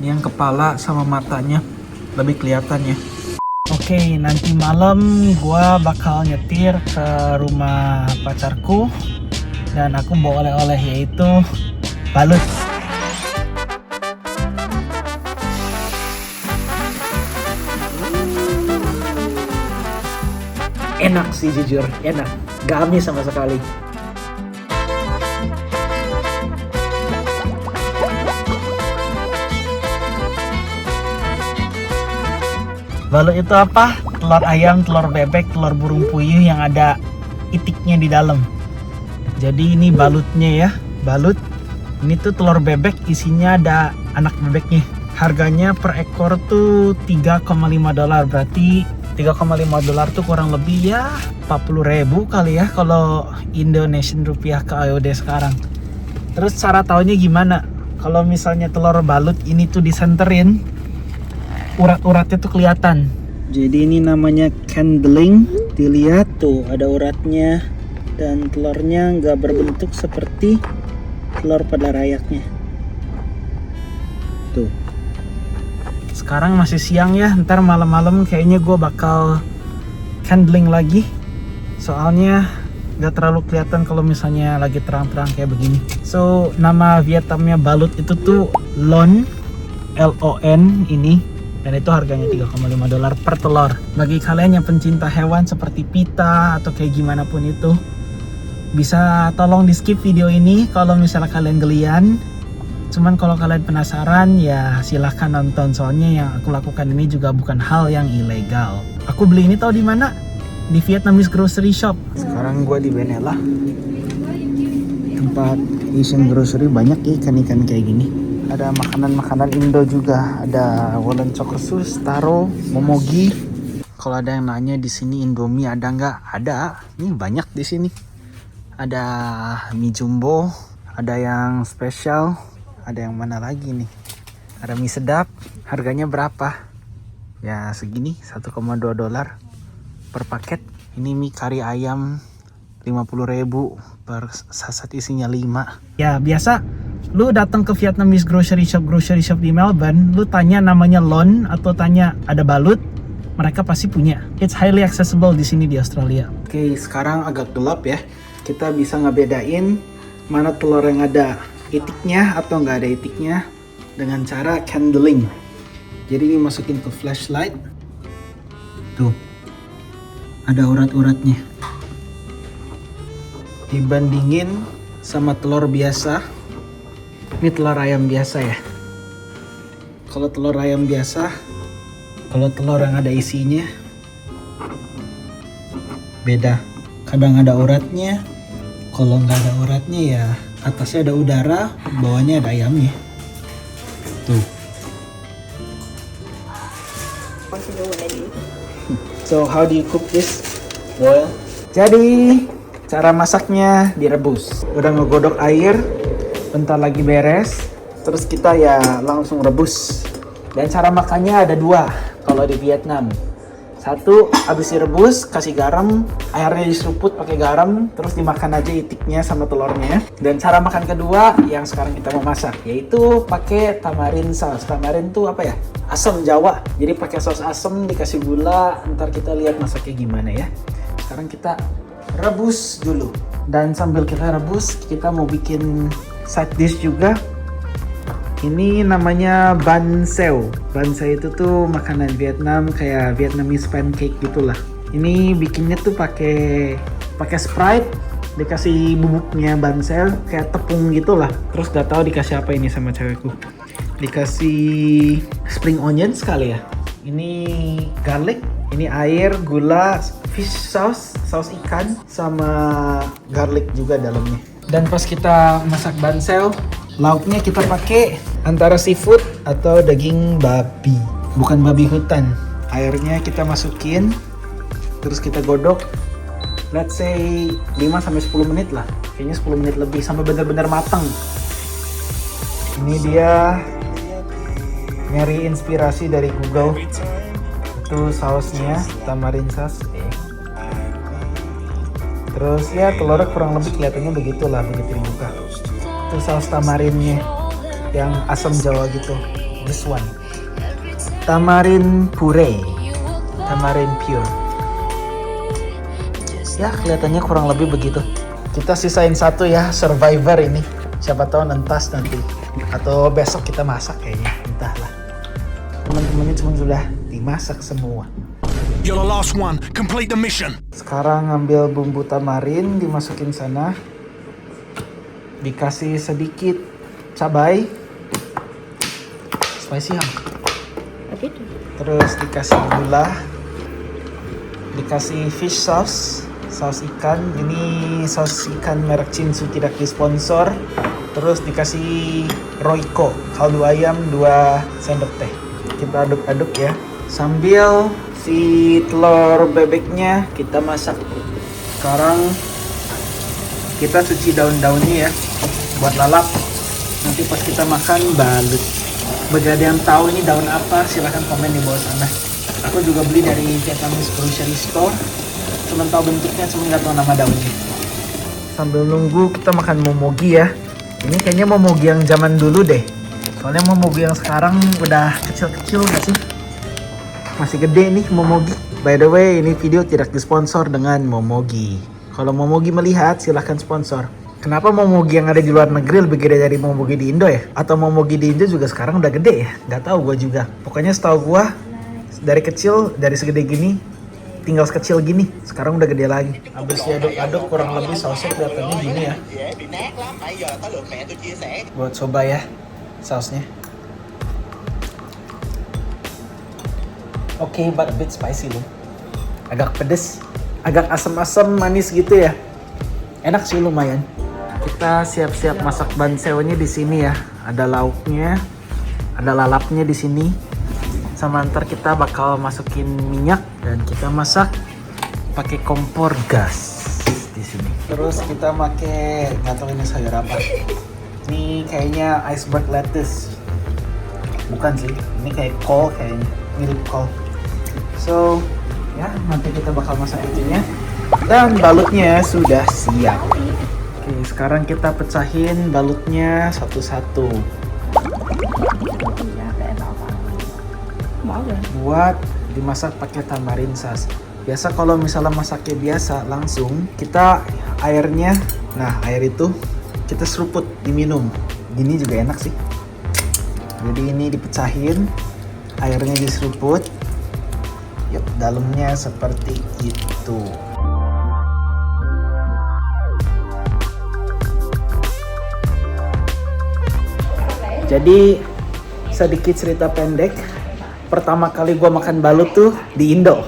Ini yang kepala sama matanya lebih kelihatan ya. Oke, nanti malam gua bakal nyetir ke rumah pacarku dan aku bawa oleh-oleh yaitu balut. Enak sih jujur, enak. Gak amis sama sekali. Balut itu apa? Telur ayam, telur bebek, telur burung puyuh yang ada itiknya di dalam. Jadi ini balutnya ya, balut. Ini tuh telur bebek, isinya ada anak bebeknya. Harganya per ekor tuh $3,5, berarti $3,5 tuh kurang lebih ya 40.000 kali ya kalau Indonesian rupiah ke AUD sekarang. Terus cara taunya gimana? Kalau misalnya telur balut ini tuh disenterin, urat-uratnya tuh kelihatan. Jadi ini namanya candling. Dilihat tuh ada uratnya dan telurnya nggak berbentuk seperti telur pada rayaknya. Tuh. Sekarang masih siang ya, ntar malam-malam kayaknya gue bakal candling lagi. Soalnya gak terlalu kelihatan kalau misalnya lagi terang-terang kayak begini. So, nama Vietnamnya balut itu tuh Lon, L-O-N ini. Dan itu harganya $3,5 per telur. Bagi kalian yang pencinta hewan seperti pita atau kayak gimana pun itu, bisa tolong di skip video ini kalau misalnya kalian gelian. Cuman kalau kalian penasaran ya silahkan nonton, soalnya yang aku lakukan ini juga bukan hal yang ilegal. Aku beli ini tahu di mana? Di Vietnamese grocery shop. Sekarang gue di Benella. Tempat Asian grocery banyak ya ikan-ikan kayak gini. Ada makanan-makanan Indo juga. Ada Wolen Chokersus, Taro, Momogi. Kalau ada yang nanya di sini Indomie ada nggak? Ada. Ini banyak di sini. Ada mie jumbo, ada yang spesial. Ada yang mana lagi nih? Ada mie sedap. Harganya berapa? Ya segini, $1,2 per paket. Ini mie kari ayam 50.000 per saset, isinya 5. Ya biasa lu datang ke Vietnamese grocery shop di Melbourne, lu tanya namanya Lon atau tanya ada balut, mereka pasti punya. It's highly accessible di sini di Australia. Oke, sekarang agak gelap ya. Kita bisa ngebedain mana telur yang ada itiknya atau nggak ada itiknya dengan cara candling. Jadi ini masukin ke flashlight. Tuh, ada urat-uratnya. Dibandingin sama telur biasa. Ini telur ayam biasa ya. Kalau telur ayam biasa, kalau telur yang ada isinya beda. Kadang ada uratnya. Kalau nggak ada uratnya ya atasnya ada udara, bawahnya ada ayamnya. Tuh. So how do you cook this? Well, jadi cara masaknya direbus. Udah ngegodok air, bentar lagi beres. Terus kita ya langsung rebus. Dan cara makannya ada dua kalau di Vietnam. Satu, habis direbus, kasih garam, airnya diseruput pakai garam, terus dimakan aja itiknya sama telurnya. Dan cara makan kedua yang sekarang kita mau masak, yaitu pakai tamarin sauce. Tamarin tuh apa ya? Asam Jawa. Jadi pakai saus asam, dikasih gula, ntar kita lihat masaknya gimana ya. Sekarang kita rebus dulu. Dan sambil kita rebus, kita mau bikin side dish juga. Ini namanya banh xeo. Banh xeo itu tuh makanan Vietnam kayak Vietnamese pancake gitulah. Ini bikinnya tuh pakai Sprite, dikasih bubuknya banh xeo kayak tepung gitulah. Terus gak tahu dikasih apa ini sama cewekku. Dikasih spring onion sekali ya. Ini garlic, ini air, gula, fish sauce, saus ikan sama garlic juga dalamnya. Dan pas kita masak banh xeo, lauknya kita pakai antara seafood atau daging babi, bukan babi hutan. Airnya kita masukin, terus kita godok, let's say 5-10 menit lah. Kayaknya 10 menit lebih sampai benar-benar matang. Ini dia nyari inspirasi dari Google. Itu sausnya, tamarin sauce. Terus ya telurnya kurang lebih kelihatannya begitulah begitu dibuka. Itu saus tamarinnya yang asam Jawa gitu. This one. Tamarin puree. Tamarin pure. Ya, kelihatannya kurang lebih begitu. Kita sisain satu ya, survivor ini. Siapa tahu nentas nanti. Atau besok kita masak kayaknya, entahlah. Teman-temannya cuma sudah dimasak semua. You're the last one. Complete the mission. Sekarang ngambil bumbu tamarin, dimasukin sana. Dikasih sedikit cabai. Spicy ham. Terus dikasih gula. Dikasih fish sauce. Saus ikan. Ini saus ikan merek Chinsu, tidak disponsor. Terus dikasih Royco, kaldu ayam 2 sendok teh. Kita aduk-aduk ya. Sambil si telur bebeknya kita masak. Sekarang kita cuci daun-daunnya ya, buat lalap. Nanti pas kita makan balut. Bagi ada yang tahu ini daun apa, silahkan komen di bawah sana. Aku juga beli dari Vietnamese grocery store. Cuma tahu bentuknya, cuma nggak tahu nama daunnya. Sambil nunggu kita makan momogi ya. Ini kayaknya momogi yang zaman dulu deh. Soalnya momogi yang sekarang udah kecil-kecil nggak sih? Masih gede nih momogi. By the way, ini video tidak disponsor dengan momogi. Kalau momogi melihat, silahkan sponsor. Kenapa momogi yang ada di luar negeri lebih gede dari momogi di Indo ya? Atau momogi di Indo juga sekarang udah gede ya? Nggak tahu gue juga. Pokoknya setahu gue dari kecil, dari segede gini, tinggal sekecil gini. Sekarang udah gede lagi. Habis diaduk-aduk kurang lebih sausnya kelihatannya gini ya. Buat coba ya sausnya. Oke, but a bit spicy loh. Agak pedes, agak asam-asam manis gitu ya. Enak sih lumayan. Kita siap-siap masak banseonya di sini ya. Ada lauknya, ada lalapnya di sini. Sama ntar kita bakal masukin minyak dan kita masak pakai kompor gas di sini. Terus kita pakai, nggak tahu ini sayur apa. Ini kayaknya iceberg lettuce. Bukan sih, ini kayak kol kayaknya, mirip kol. So, ya nanti kita bakal masak itunya. Dan balutnya sudah siap. Oke, sekarang kita pecahin balutnya satu-satu. Buat dimasak pakai tamarin sauce. Biasa kalau misalnya masaknya biasa langsung, kita airnya, nah air itu kita seruput diminum. Gini juga enak sih. Jadi ini dipecahin, airnya diseruput. Yuk, dalamnya seperti itu. Jadi sedikit cerita pendek, pertama kali gue makan balut tuh di Indo.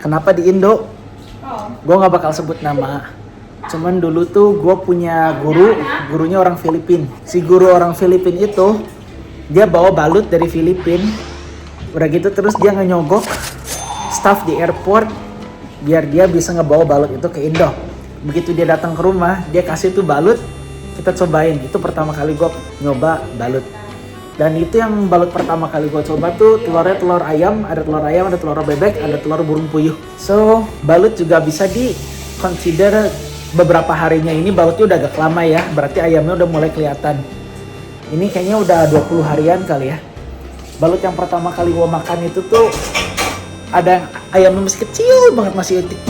Kenapa di Indo? Gue gak bakal sebut nama. Cuman dulu tuh gue punya gurunya orang Filipin. Si guru orang Filipin itu, dia bawa balut dari Filipin. Udah gitu terus dia ngenyogok staff di airport biar dia bisa ngebawa balut itu ke Indo. Begitu dia datang ke rumah, dia kasih tuh balut, kita cobain. Itu pertama kali gue nyoba balut. Dan itu yang balut pertama kali gue coba tuh telurnya telur ayam, ada telur bebek, ada telur burung puyuh. So, balut juga bisa di consider beberapa harinya ini balutnya udah agak lama ya, berarti ayamnya udah mulai kelihatan. Ini kayaknya udah 20 harian kali ya. Balut yang pertama kali gue makan itu tuh ada ayamnya masih kecil banget, masih utik.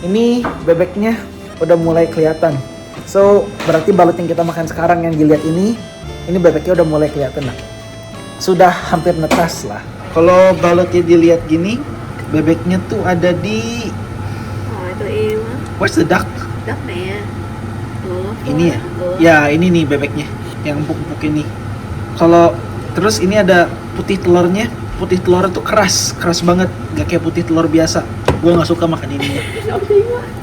Ini bebeknya udah mulai kelihatan. So, berarti balut yang kita makan sekarang yang dilihat ini bebeknya udah mulai kelihatan lah. Sudah hampir netas lah. Kalau balutnya dilihat gini, bebeknya tuh ada di... Where's the duck? Duck nè. Ini ya? Ya, ini nih bebeknya. Yang empuk-empuk ini. Kalau terus ini ada putih telurnya. Putih telur tuh keras banget. Gak kayak putih telur biasa. Gue nggak suka makan ini.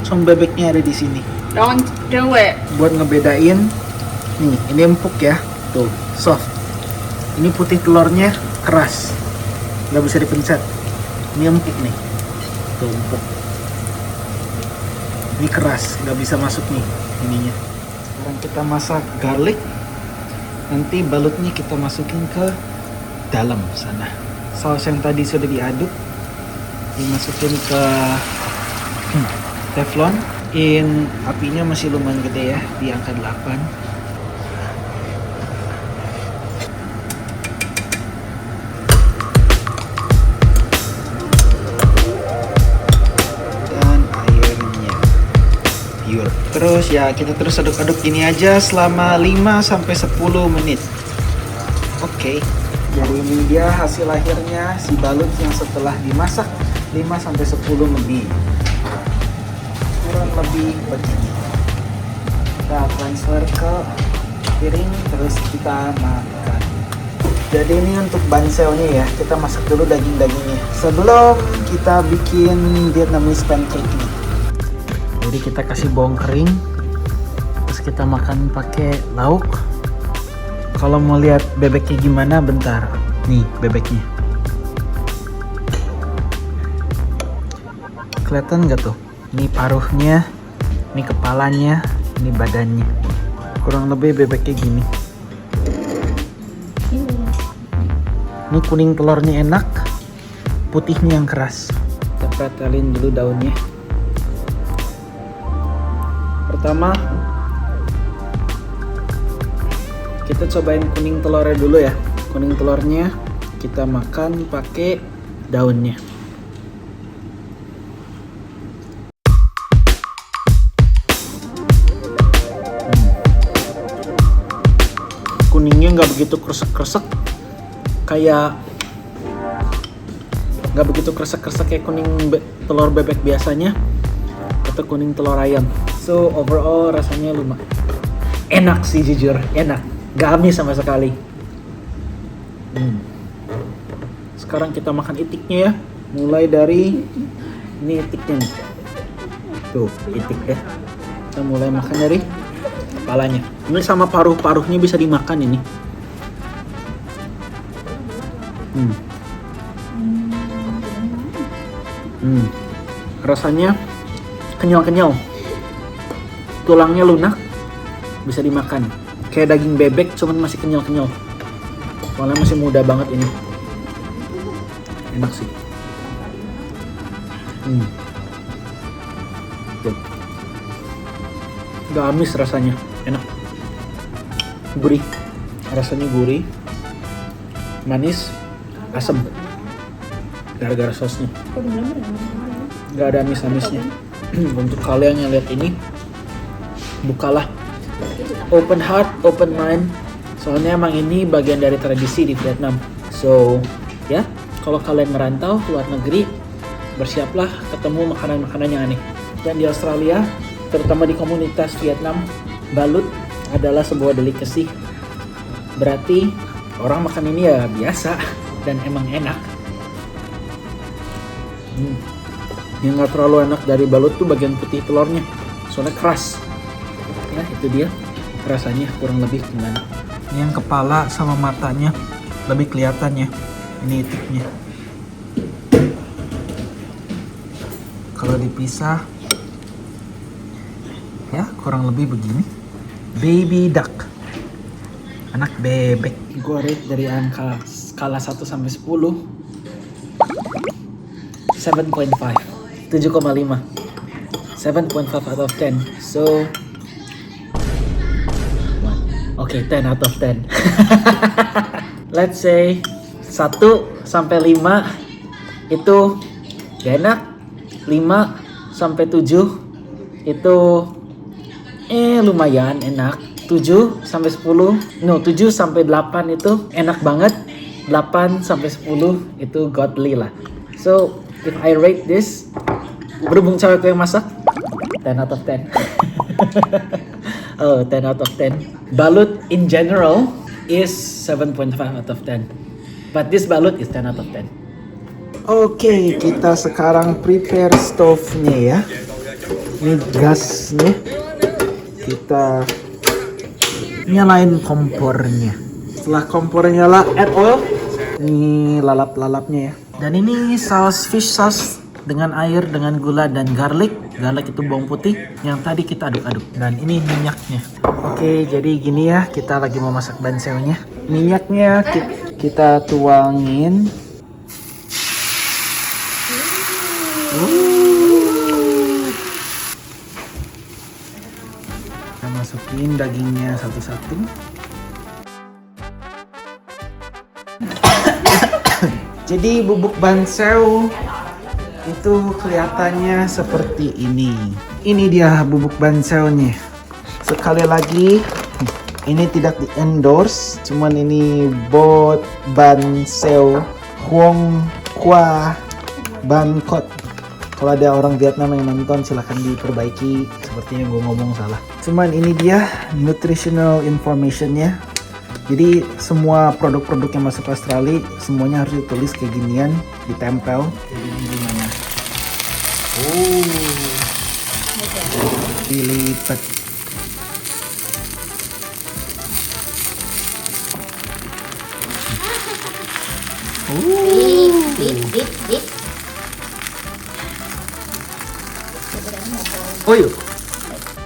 Cuma bebeknya ada di sini. Don't do it. Buat ngebedain, nih ini empuk ya. Tuh, soft. Ini putih telurnya keras, nggak bisa dipencet. Ini empuk nih, tuh empuk. Ini keras, nggak bisa masuk nih ininya. Sekarang kita masak garlic. Nanti balutnya kita masukin ke dalam sana. Saus yang tadi sudah diaduk, dimasukin ke teflon. Apinya masih lumayan gede ya, di angka 8. Terus ya kita terus aduk-aduk gini aja selama 5-10 menit. Oke. Jadi ini dia hasil akhirnya si balut yang setelah dimasak 5-10 lebih. Kurang lebih begini. Kita transfer ke piring terus kita makan. Jadi ini untuk banseonya ya, kita masak dulu daging-dagingnya sebelum kita bikin Vietnamese pancake nih. Jadi kita kasih bawang kering, terus kita makan pakai lauk. Kalau mau lihat bebeknya gimana, bentar. Nih bebeknya. Kelihatan nggak tuh? Ini paruhnya, ini kepalanya, ini badannya. Kurang lebih bebeknya gini. Ini kuning telurnya enak, putihnya yang keras. Kita pretelin dulu daunnya. Pertama, kita cobain kuning telurnya dulu ya. Kuning telurnya kita makan pakai daunnya. Kuningnya nggak begitu kresek-kresek, kayak nggak begitu kresek-kresek kayak kuning telur bebek biasanya atau kuning telur ayam. So overall rasanya lumayan enak sih, jujur enak, gak amis sama sekali. Sekarang kita makan itiknya ya, mulai dari ini itiknya nih. Tuh itik ya, kita mulai makan dari kepalanya. Ini sama paruh-paruhnya bisa dimakan ini. Rasanya kenyal-kenyal, tulangnya lunak, bisa dimakan. Kayak daging bebek, cuman masih kenyal-kenyal. Soalnya masih muda banget ini. Enak sih. Tuh. Gak amis rasanya, enak. Gurih, rasanya gurih, manis, asam. Gara-gara sosnya. Gak ada amis-amisnya. Untuk kalian yang lihat ini, bukalah open heart, open mind. Soalnya emang ini bagian dari tradisi di Vietnam. So, ya, kalau kalian merantau ke luar negeri, bersiaplah ketemu makanan-makanan yang aneh. Dan di Australia, terutama di komunitas Vietnam, balut adalah sebuah delicacy. Berarti orang makan ini ya biasa dan emang enak. Yang gak terlalu enak dari balut tuh bagian putih telurnya, soalnya keras. Ya itu dia rasanya kurang lebih gimana. Ini yang kepala sama matanya lebih kelihatan ya. Ini itiknya. Kalau dipisah, ya kurang lebih begini. Baby duck, anak bebek. Gue rate dari angka skala 1 sampai 10, 7.5. 7,5. 7.5 out of 10. So, okay, 10 out of 10. Let's say 1 sampai 5 itu gak enak. 5 sampai 7 itu lumayan enak. 7 sampai 10, no 7 sampai 8 itu enak banget. 8 sampai 10 itu godly lah. So, if I rate this, berhubung cewekku yang masak, 10 out of 10. Oh, 10 out of 10. Balut in general is 7.5 out of 10. But this balut is 10 out of 10. Oke, kita sekarang prepare stove-nya ya. Ini gasnya. Kita nyalain kompornya. Setelah kompornya nyala, add oil. Ini lalap-lalapnya ya. Dan ini saus fish sauce dengan air, dengan gula dan garlic. Garlic itu bawang putih yang tadi kita aduk-aduk. Dan ini minyaknya. Oke, jadi gini ya, kita lagi mau masak banseonya. Minyaknya kita tuangin. Kita masukin dagingnya satu-satu. Jadi bubuk banseo itu kelihatannya seperti ini. Ini dia bubuk banseonya. Sekali lagi, ini tidak di endorse, cuman ini bot banseo Huong Hua Bancot. Kalau ada orang Vietnam yang nonton silahkan diperbaiki, sepertinya gue ngomong salah. Cuman ini dia nutritional informationnya. Jadi semua produk-produk yang masuk ke Australia semuanya harus ditulis kayak ginian, ditempel. Kayak gini gimana? Dilipat. Oh yuk.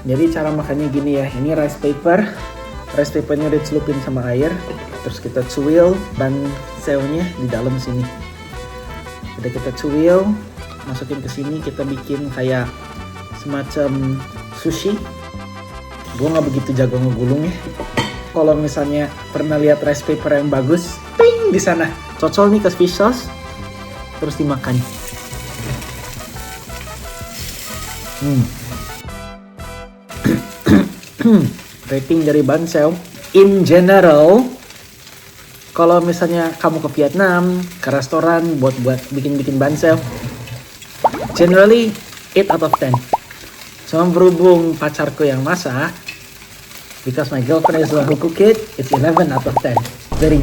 Jadi cara makannya gini ya. Ini rice paper. Rice papernya udah celupin sama air. Terus kita cuil banseonya di dalam sini. Udah kita cuil, masukin ke sini, kita bikin kayak semacam sushi. Gue nggak begitu jago ngegulung ya. Kalau misalnya pernah lihat rice paper yang bagus, ting di sana. Cocol nih ke fish sauce, terus dimakan. Rating dari banseo in general, kalau misalnya kamu ke Vietnam, ke restoran buat bikin banseo, generally 8 out of 10. Cuma berhubung pacarku yang masak, because my girlfriend is the one who cook it, it's 11 out of 10. Very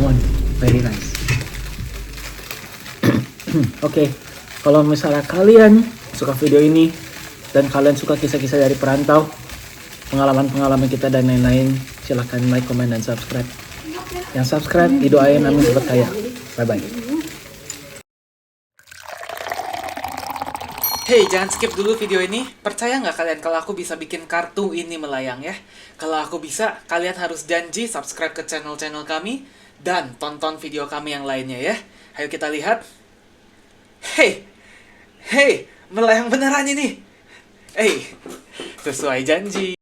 nice. Oke, kalau misalnya kalian suka video ini dan kalian suka kisah-kisah dari perantau, pengalaman-pengalaman kita dan lain-lain, silahkan like, comment, dan subscribe. Yang subscribe didoain amin cepat kaya. Bye-bye. Hey, jangan skip dulu video ini. Percaya nggak kalian kalau aku bisa bikin kartu ini melayang ya? Kalau aku bisa, kalian harus janji subscribe ke channel-channel kami dan tonton video kami yang lainnya ya. Ayo kita lihat. Hey, melayang beneran ini. Sesuai janji.